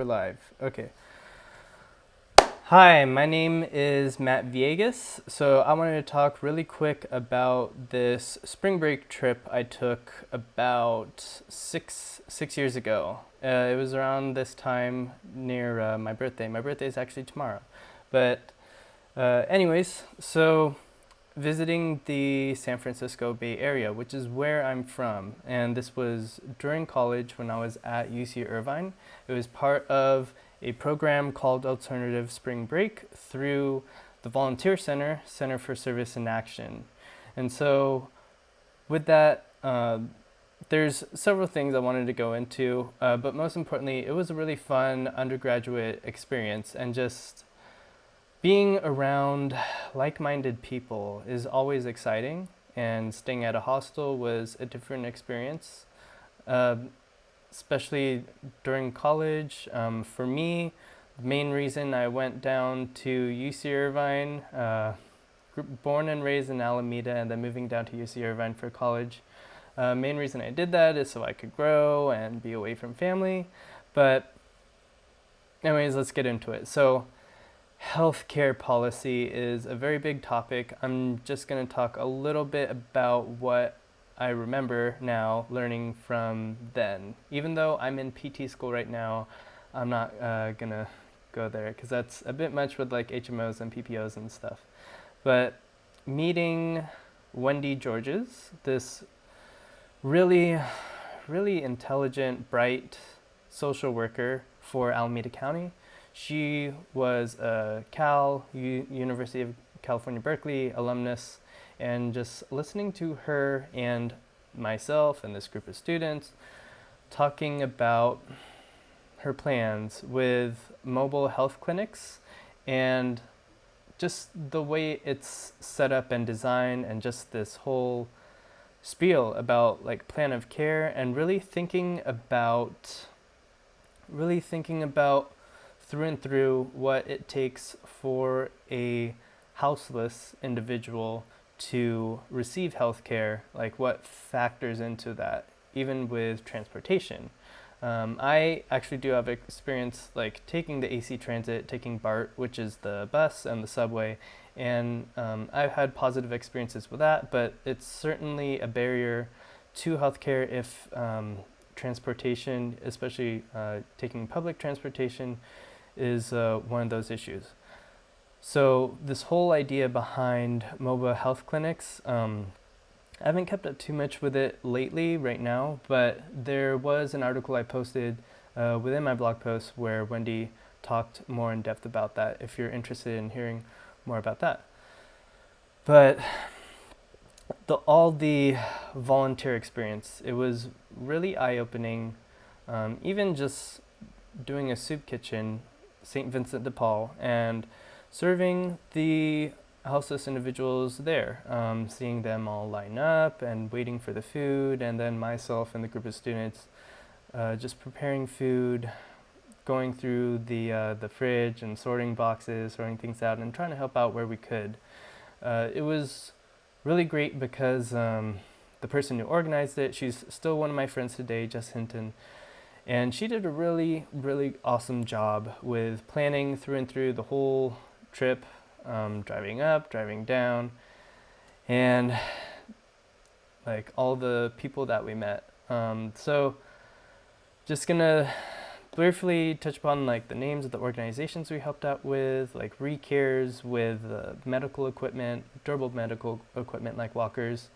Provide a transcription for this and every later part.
we're live. Okay. Hi, my name is Matt Viegas. So I wanted to talk really quick about this spring break trip I took about six years ago. It was around this time near my birthday. My birthday is actually tomorrow. But anyways, so visiting the San Francisco Bay Area, which is where I'm from. And this was during college when I was at UC Irvine. It was part of a program called Alternative Spring Break through the Volunteer Center for Service and Action. And so with that, there's several things I wanted to go into, but most importantly, it was a really fun undergraduate experience, and just being around like-minded people is always exciting, and staying at a hostel was a different experience, especially during college. For me, the main reason I went down to UC Irvine, born and raised in Alameda, and then moving down to UC Irvine for college. Main reason I did that is so I could grow and be away from family. But anyways, let's get into it. So healthcare policy is a very big topic. I'm just going to talk a little bit about what I remember now learning from then. Even though I'm in PT school right now, I'm not going to go there because that's a bit much with like HMOs and PPOs and stuff. But meeting Wendy Georges, this really intelligent, bright social worker for Alameda County. She was a University of California, Berkeley alumnus, and just listening to her and myself and this group of students talking about her plans with mobile health clinics and just the way it's set up and designed, and just this whole spiel about like plan of care, and really thinking about through and through what it takes for a houseless individual to receive health care, like what factors into that, even with transportation. I actually do have experience like taking the AC Transit, taking BART, which is the bus, and the subway, and I've had positive experiences with that, but it's certainly a barrier to healthcare if transportation, especially taking public transportation, is one of those issues. So this whole idea behind mobile health clinics, I haven't kept up too much with it lately right now, but there was an article I posted within my blog post where Wendy talked more in depth about that, if you're interested in hearing more about that. But all the volunteer experience, it was really eye-opening. Even just doing a soup kitchen, St. Vincent de Paul, and serving the houseless individuals there, seeing them all line up and waiting for the food, and then myself and the group of students just preparing food, going through the fridge and sorting boxes, sorting things out, and trying to help out where we could. It was really great because the person who organized it, she's still one of my friends today, Jess Hinton, and she did a really awesome job with planning through and through the whole trip, driving up, driving down, and like all the people that we met. So just gonna briefly touch upon like the names of the organizations we helped out with, like ReCares with medical equipment, durable medical equipment like walkers,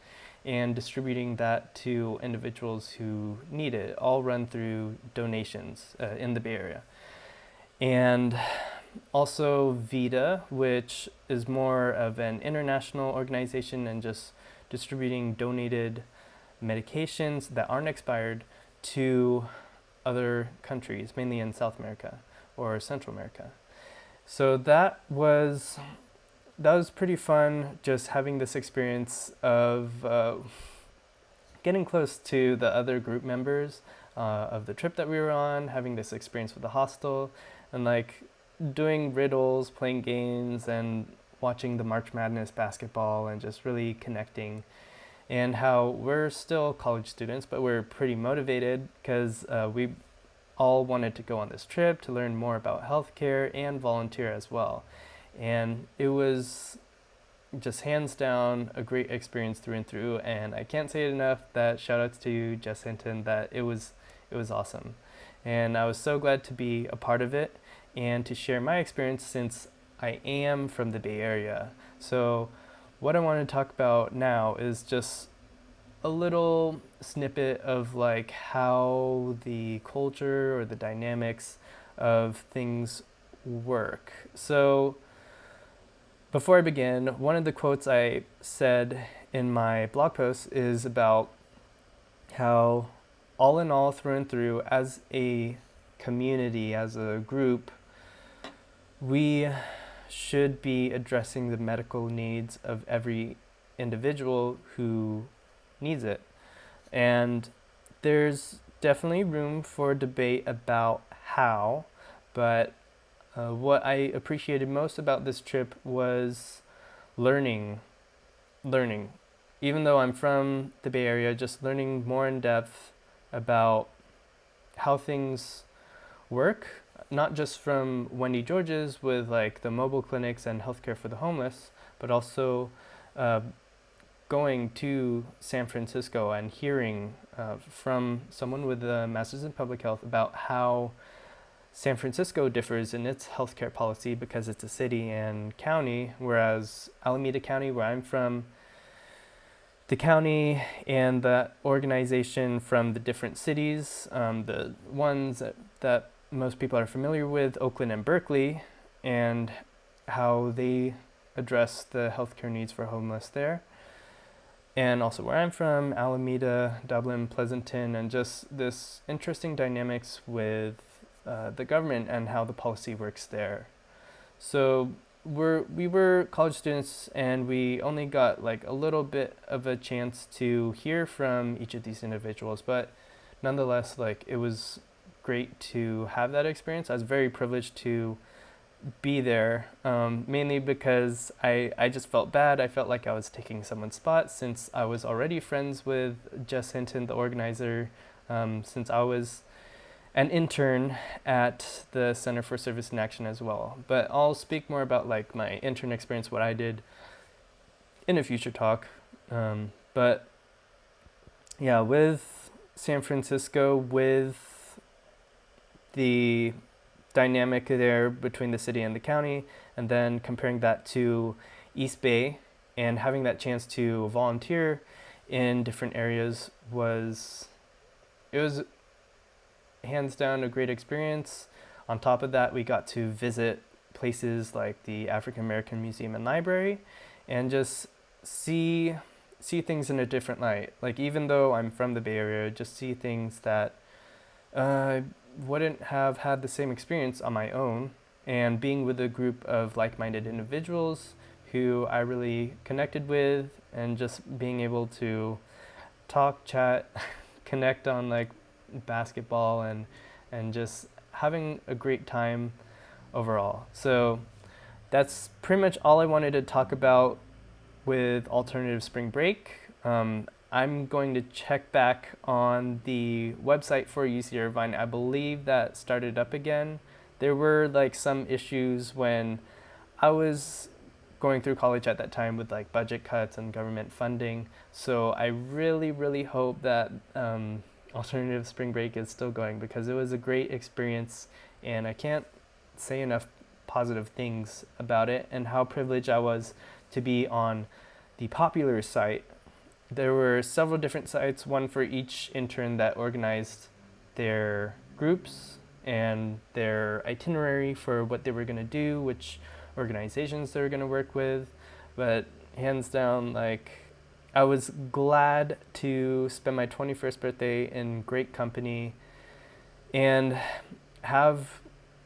and distributing that to individuals who need it, all run through donations in the Bay Area. And also VITA, which is more of an international organization and just distributing donated medications that aren't expired to other countries, mainly in South America or Central America. So that was pretty fun, just having this experience of getting close to the other group members of the trip that we were on, having this experience with the hostel, and like doing riddles, playing games, and watching the March Madness basketball, and just really connecting. And how we're still college students, but we're pretty motivated because we all wanted to go on this trip to learn more about healthcare and volunteer as well. And it was just hands down a great experience through and through. And I can't say it enough that shout outs to you, Jess Hinton, that it was awesome. And I was so glad to be a part of it and to share my experience since I am from the Bay Area. So what I want to talk about now is just a little snippet of like how the culture or the dynamics of things work. So before I begin, one of the quotes I said in my blog post is about how all in all, through and through, as a community, as a group, we should be addressing the medical needs of every individual who needs it. And there's definitely room for debate about how, but what I appreciated most about this trip was learning. Even though I'm from the Bay Area, just learning more in depth about how things work, not just from Wendy George's with like the mobile clinics and healthcare for the homeless, but also going to San Francisco and hearing from someone with a master's in public health about how San Francisco differs in its healthcare policy because it's a city and county, whereas Alameda County, where I'm from, the county and the organization from the different cities, the ones that most people are familiar with, Oakland and Berkeley, and how they address the healthcare needs for homeless there. And also where I'm from, Alameda, Dublin, Pleasanton, and just this interesting dynamics with the government and how the policy works there. So we were college students and we only got like a little bit of a chance to hear from each of these individuals, but nonetheless, like it was great to have that experience. I was very privileged to be there, mainly because I just felt bad. I felt like I was taking someone's spot since I was already friends with Jess Hinton, the organizer, since I was an intern at the Center for Service and Action as well. But I'll speak more about like my intern experience, what I did in a future talk. But yeah, with San Francisco, with the dynamic there between the city and the county, and then comparing that to East Bay and having that chance to volunteer in different areas was hands down a great experience. On top of that, we got to visit places like the African American Museum and Library and just see things in a different light. Like even though I'm from the Bay Area, just see things that wouldn't have had the same experience on my own, and being with a group of like-minded individuals who I really connected with, and just being able to talk, chat, connect on like basketball and just having a great time overall. So that's pretty much all I wanted to talk about with alternative spring break. I'm going to check back on the website for UC Irvine. I believe that started up again. There were like some issues when I was going through college at that time with like budget cuts and government funding. So I really, really hope that alternative spring break is still going, because it was a great experience and I can't say enough positive things about it and how privileged I was to be on the popular site. There were several different sites, one for each intern that organized their groups and their itinerary for what they were going to do, which organizations they were going to work with. But hands down, like, I was glad to spend my 21st birthday in great company and have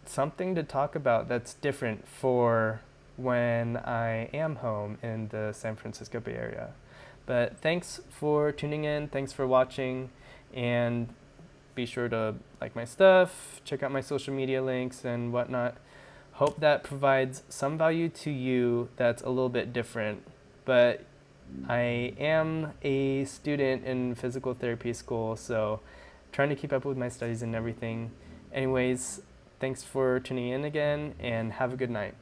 something to talk about that's different for when I am home in the San Francisco Bay Area. But thanks for tuning in, thanks for watching, and be sure to like my stuff, check out my social media links and whatnot. Hope that provides some value to you that's a little bit different. But I am a student in physical therapy school, so trying to keep up with my studies and everything. Anyways, thanks for tuning in again, and have a good night.